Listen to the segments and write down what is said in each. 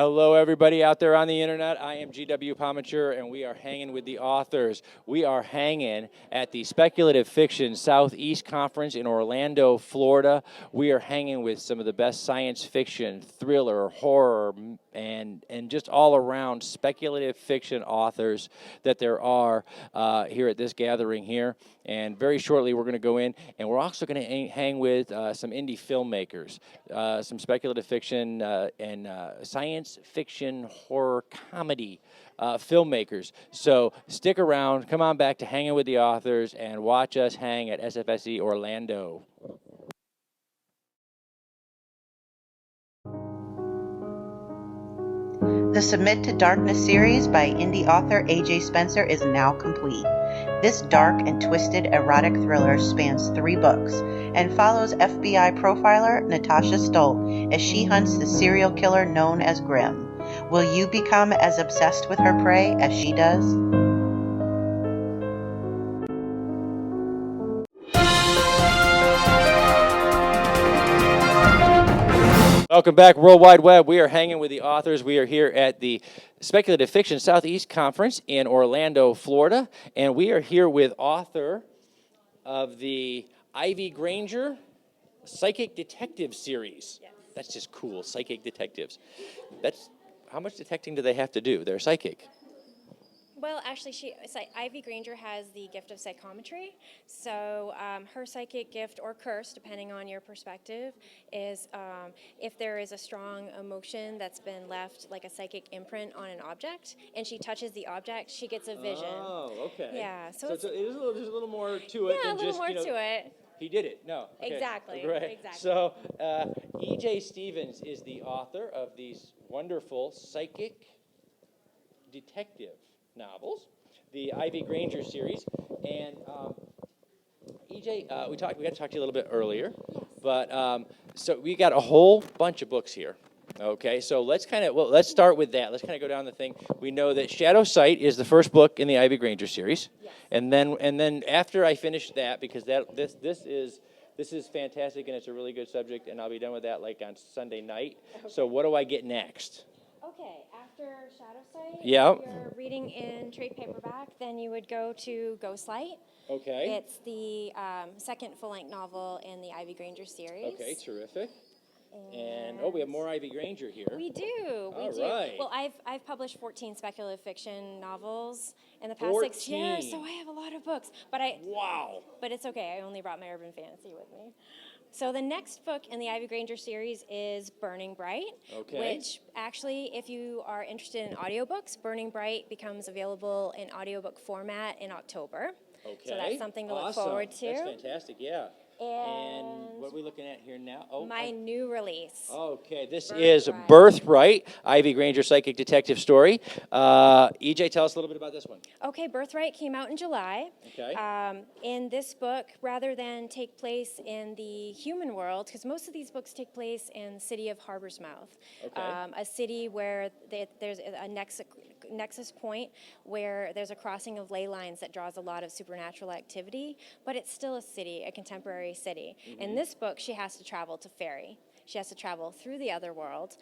Hello, everybody out there on the internet. I am GW Pomichter, and we are hanging with the authors. We are hanging at the Speculative Fiction Southeast Conference in Orlando, Florida. We are hanging with some of the best science fiction, thriller, horror, and just all around speculative fiction authors that there are here at this gathering here. And very shortly, we're going to go in, and we're also going to hang with some indie filmmakers, some speculative fiction and science fiction, horror, comedy filmmakers. So stick around, come on back to Hanging with the Authors, and watch us hang at SFSE Orlando. The Submit to Darkness series by indie author A.J. Spencer is now complete. This dark and twisted erotic thriller spans 3 books and follows FBI profiler Natasha Stolt as she hunts the serial killer known as Grimm. Will you become as obsessed with her prey as she does? Welcome back, World Wide Web. We are hanging with the authors. We are here at the Speculative Fiction Southeast Conference in Orlando, Florida, and we are here with author of the Ivy Granger Psychic Detective series. Yes. That's just cool, psychic detectives. How much detecting do they have to do? They're psychic. Well, actually, Ivy Granger has the gift of psychometry. So her psychic gift or curse, depending on your perspective, is if there is a strong emotion that's been left, like a psychic imprint on an object, and she touches the object, she gets a vision. Oh, okay. Yeah. So there's a little more to it yeah, than a little just, more to it. He did it. No. Okay. Exactly. Right. Exactly. So E.J. Stevens is the author of these wonderful psychic detective novels, the Ivy Granger series, and EJ, we got to talk to you a little bit earlier, but so we got a whole bunch of books here. Okay, so let's start with that. Let's kind of go down the thing. We know that Shadow Sight is the first book in the Ivy Granger series, yes. and then after I finish that, because this is fantastic and it's a really good subject, and I'll be done with that like on Sunday night. Okay. So what do I get next? Okay, after Shadow Sight, yeah. If you're reading in trade paperback, then you would go to Ghostlight. Okay. It's the second full-length novel in the Ivy Granger series. Okay, terrific. And we have more Ivy Granger here. We do. All right. Well, I've published 14 speculative fiction novels in the past 6 years, so I have a lot of books. Wow. But it's okay. I only brought my urban fantasy with me. So the next book in the Ivy Granger series is Burning Bright, which actually, if you are interested in audiobooks, Burning Bright becomes available in audiobook format in October. Okay. So that's something to look forward to. That's fantastic, yeah. And what are we looking at here now? My new release. Okay, this is Birthright, Ivy Granger Psychic Detective Story. EJ, tell us a little bit about this one. Okay, Birthright came out in July. Okay. In this book, rather than take place in the human world, because most of these books take place in the city of Harbor's Mouth, a city where there's a nexus point where there's a crossing of ley lines that draws a lot of supernatural activity, but it's still a city, a contemporary city. Mm-hmm. In this book, she has to travel to Fairy. She has to travel through the other world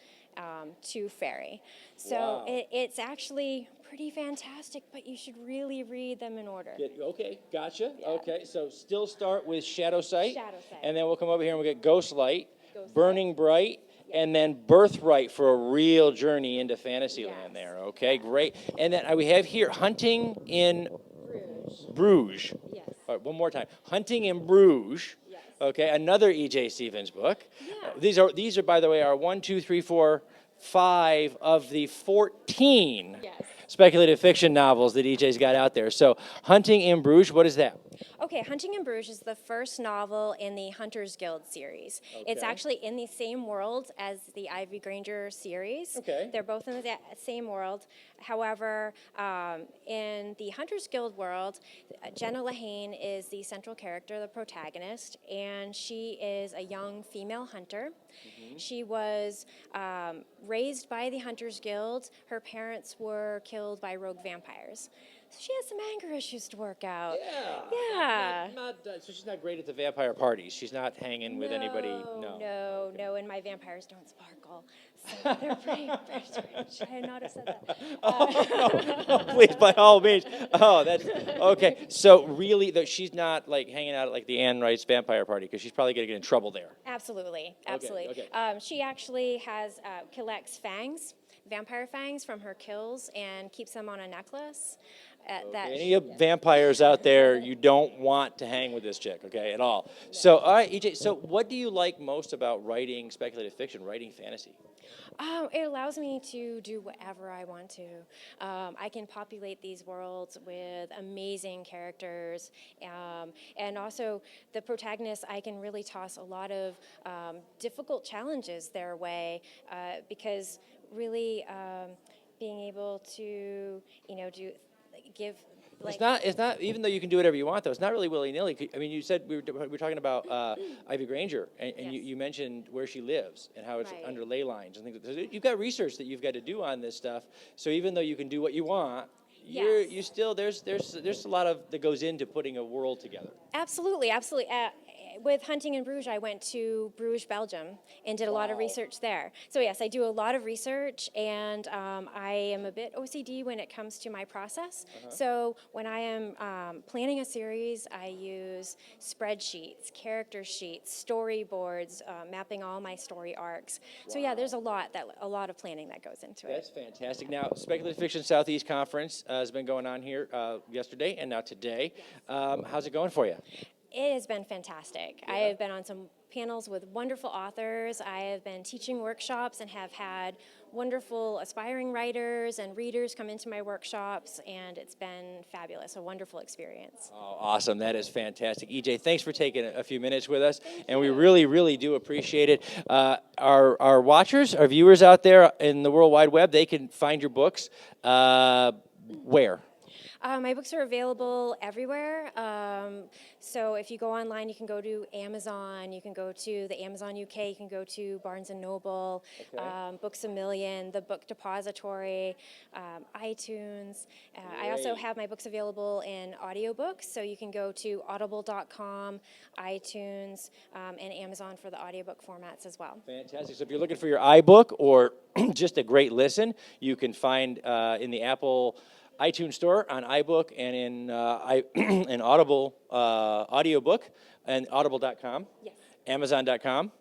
to Fairy. So it's actually pretty fantastic, but you should really read them in order. Okay, gotcha. Yeah. Okay, so still start with Shadow Sight. Shadow Sight. And then we'll come over here and we'll get Ghostlight, Burning Bright, and then Birthright for a real journey into Fantasyland there. Okay, great. And then we have here Hunting in Bruges. Yes. All right, one more time. Hunting in Bruges. Yes. Okay, another E.J. Stevens book. Yeah. These are, by the way, are 1, 2, 3, 4, 5 of the 14 speculative fiction novels that E.J.'s got out there. So Hunting in Bruges, what is that? Okay, Hunting in Bruges is the first novel in the Hunters Guild series. Okay. It's actually in the same world as the Ivy Granger series. Okay. They're both in the same world. However, in the Hunters Guild world, Jenna Lehane is the central character, the protagonist, and she is a young female hunter. Mm-hmm. She was raised by the Hunters Guild. Her parents were killed by rogue vampires. So she has some anger issues to work out. Yeah. Yeah. So she's not great at the vampire parties. She's not hanging with anybody. No, and my vampires don't sparkle. So they're pretty strange. I had not have said that. No, please, by all means. Oh, that's okay. So really, she's not like hanging out at like the Anne Rice vampire party because she's probably gonna get in trouble there. Absolutely. Okay. She actually has collects fangs, vampire fangs from her kills, and keeps them on a necklace. Any vampires out there, you don't want to hang with this chick, okay, at all. So, all right, EJ, so what do you like most about writing speculative fiction, writing fantasy? It allows me to do whatever I want to. I can populate these worlds with amazing characters, and also the protagonists, I can really toss a lot of difficult challenges their way, because really being able to, give. It's not. Even though you can do whatever you want, though, it's not really willy-nilly. I mean, you said we were talking about Ivy Granger, and Yes. you mentioned where she lives and how it's Right. under ley lines and things. You've got research that you've got to do on this stuff. So even though you can do what you want, Yes. you still there's a lot of that goes into putting a world together. Absolutely. With Hunting in Bruges, I went to Bruges, Belgium, and did a lot of Wow. research there. So yes, I do a lot of research, and I am a bit OCD when it comes to my process. So when I am planning a series, I use spreadsheets, character sheets, storyboards, mapping all my story arcs. So yeah, there's a lot of planning that goes into it. That's fantastic. Now, Speculative Fiction Southeast Conference has been going on here yesterday and now today. How's it going for you? It has been fantastic. I have been on some panels with wonderful authors. I have been teaching workshops and have had wonderful aspiring writers and readers come into my workshops, and it's been fabulous, a wonderful experience. Oh, awesome. That is fantastic. EJ, thanks for taking a few minutes with us, and we really, really do appreciate it. Our watchers, our viewers out there in the World Wide Web, they can find your books. Where? My books are available everywhere. So if you go online, you can go to Amazon, you can go to the Amazon UK, you can go to Barnes & Noble, Books A Million, the Book Depository, iTunes. I also have my books available in audiobooks, so you can go to audible.com, iTunes, and Amazon for the audiobook formats as well. Fantastic. So if you're looking for your iBook or just a great listen, you can find in the Apple iTunes Store on iBook and in Audible audiobook and audible.com, Yes. amazon.com,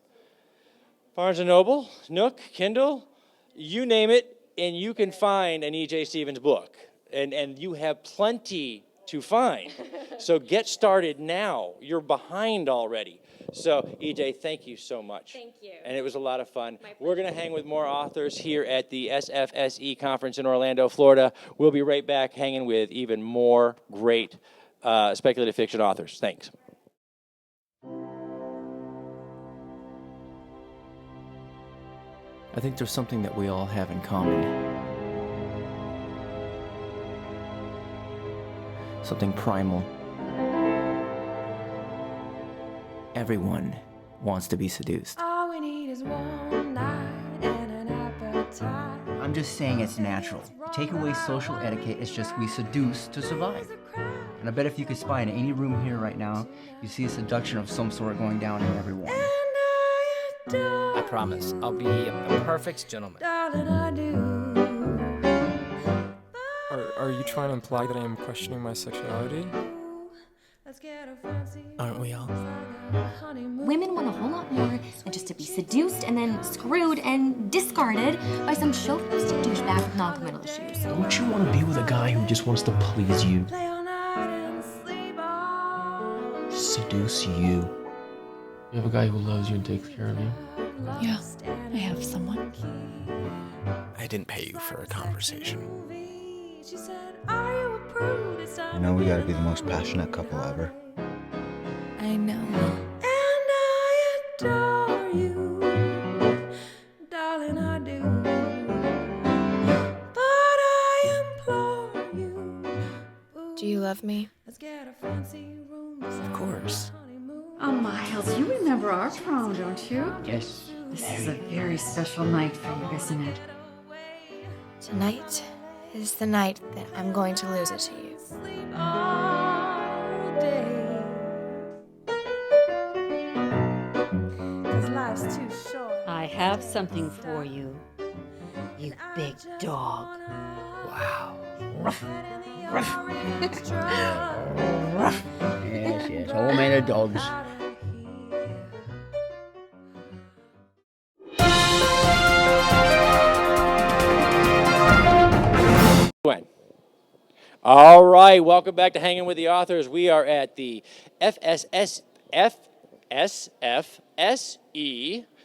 Barnes & Noble, Nook, Kindle, you name it, and you can find an E.J. Stevens book. And you have plenty to find. So get started now. You're behind already. So, EJ, thank you so much. Thank you. And it was a lot of fun. My We're going to hang with more authors here at the SFSE conference in Orlando, Florida. We'll be right back hanging with even more great speculative fiction authors. Thanks. I think there's something that we all have in common. Something primal. Everyone wants to be seduced. All we need is one night and an appetite. I'm just saying it's natural. Take away social etiquette, it's just we seduce to survive. And I bet if you could spy in any room here right now, you see a seduction of some sort going down in everyone. I promise, I'll be a perfect gentleman. Darling, I do. Are you trying to imply that I am questioning my sexuality? Let's get a fancy Aren't we all? honeymoon. Women want a whole lot more than just to be seduced and then screwed and discarded by some chauvinistic douchebag with non-committal issues. Don't you want to be with a guy who just wants to please you? Play all night and sleep on. Seduce you? You have a guy who loves you and takes care of you? Yeah, I have someone. I didn't pay you for a conversation. She said, "Are you a prude? It's time You know we to gotta get be the most away." passionate couple ever. I know. And I adore you, darling, I do. But I implore you. Do you love me? Let's get a fancy room. Of course. Oh, Miles, you remember our prom, don't you? Yes. This is a very special night for you, isn't it? Tonight is the night that I'm going to lose it to you. all day. 'Cause life's too short. I have something for you, you big dog. Wow. Yes, yes. All men are dogs. Gwen. All right, welcome back to Hanging with the Authors. We are at the FSFSE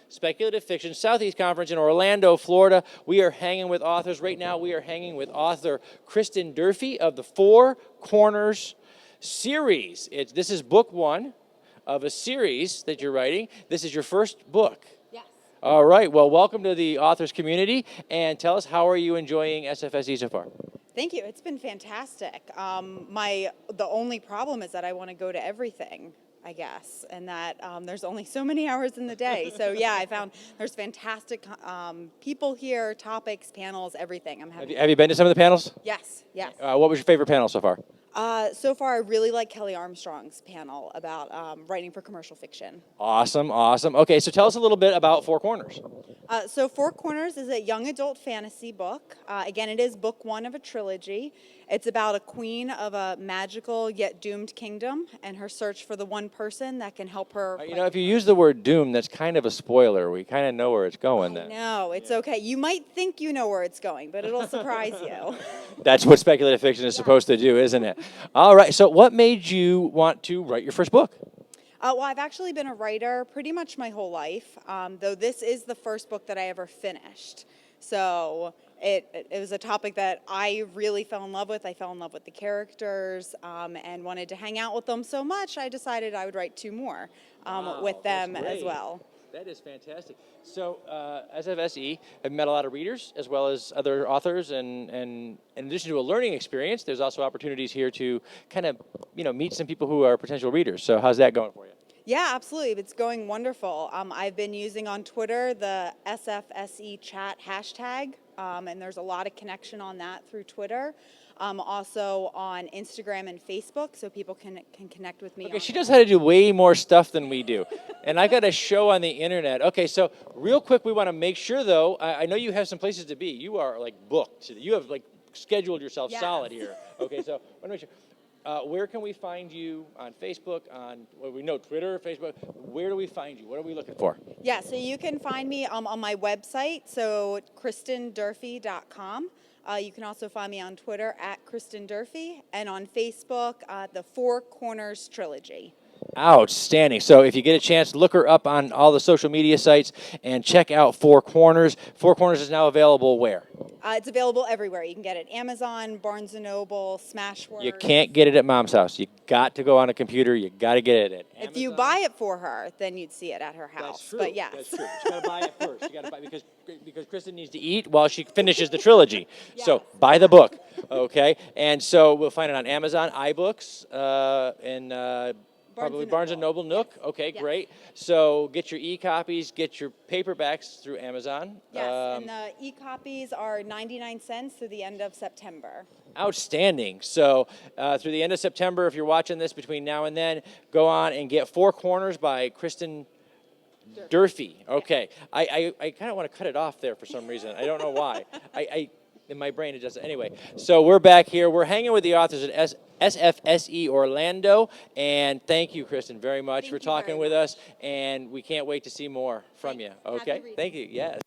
Speculative Fiction Southeast Conference in Orlando, Florida. We are hanging with authors. Right now, we are hanging with author Kristen Durfee of the Four Corners series. This is book one of a series that you're writing. This is your first book. Yes. All right, well, welcome to the authors community, and tell us, how are you enjoying SFSE so far? Thank you. It's been fantastic. The only problem is that I want to go to everything, I guess, and that there's only so many hours in the day. So yeah, I found there's fantastic people here, topics, panels, everything. Have you been to some of the panels? Yes, yes. What was your favorite panel so far? So far, I really like Kelly Armstrong's panel about writing for commercial fiction. Awesome, awesome. Okay, so tell us a little bit about Four Corners. So Four Corners is a young adult fantasy book. Again, it is book one of a trilogy. It's about a queen of a magical yet doomed kingdom and her search for the one person that can help her. You know, if you use the word doom, that's kind of a spoiler. We kind of know where it's going then. No, it's okay. You might think you know where it's going, but it'll surprise you. That's what speculative fiction is supposed to do, isn't it? All right, so what made you want to write your first book? Well, I've actually been a writer pretty much my whole life, though this is the first book that I ever finished. So it was a topic that I really fell in love with. I fell in love with the characters and wanted to hang out with them so much, I decided I would write two more with them as well. That is fantastic. So, SFSE, I've met a lot of readers as well as other authors, and in addition to a learning experience, there's also opportunities here to kind of, meet some people who are potential readers. So, how's that going for you? Yeah, absolutely. It's going wonderful. I've been using on Twitter the SFSE chat hashtag, and there's a lot of connection on that through Twitter. Also on Instagram and Facebook, so people can connect with me. Okay, she knows how to do way more stuff than we do. And I got a show on the internet. Okay, so real quick, we want to make sure, though, I know you have some places to be. You are, booked. You have, scheduled yourself solid here. Okay, so I want to make sure. Where can we find you on Facebook, we know Twitter, Facebook. Where do we find you? What are we looking for? Yeah, so you can find me on my website, so KristenDurfee.com. You can also find me on Twitter at Kristen Durfee, and on Facebook, the Four Corners Trilogy. Outstanding. So if you get a chance, look her up on all the social media sites and check out Four Corners. Four Corners is now available where? It's available everywhere. You can get it at Amazon, Barnes & Noble, Smashwords. You can't get it at Mom's house. You got to go on a computer. You got to get it at Amazon. If you buy it for her, then you'd see it at her house. That's true. But yes. That's true. You got to buy it first. You got to buy because Kristen needs to eat while she finishes the trilogy. Yes. So buy the book, okay? And so we'll find it on Amazon, iBooks, and probably Barnes & Noble, Nook. Okay, yes. Great. So get your e-copies, get your paperbacks through Amazon. Yes, and the e-copies are 99 cents through the end of September. Outstanding. So through the end of September, if you're watching this between now and then, go on and get Four Corners by Kristen Durfee. Okay. I kind of want to cut it off there for some reason. I don't know why. In my brain, it does. Anyway, so we're back here. We're hanging with the authors at SFSE Orlando, and thank you, Kristen, very much for talking with us, and we can't wait to see more from you. Okay? Thank you. Yes.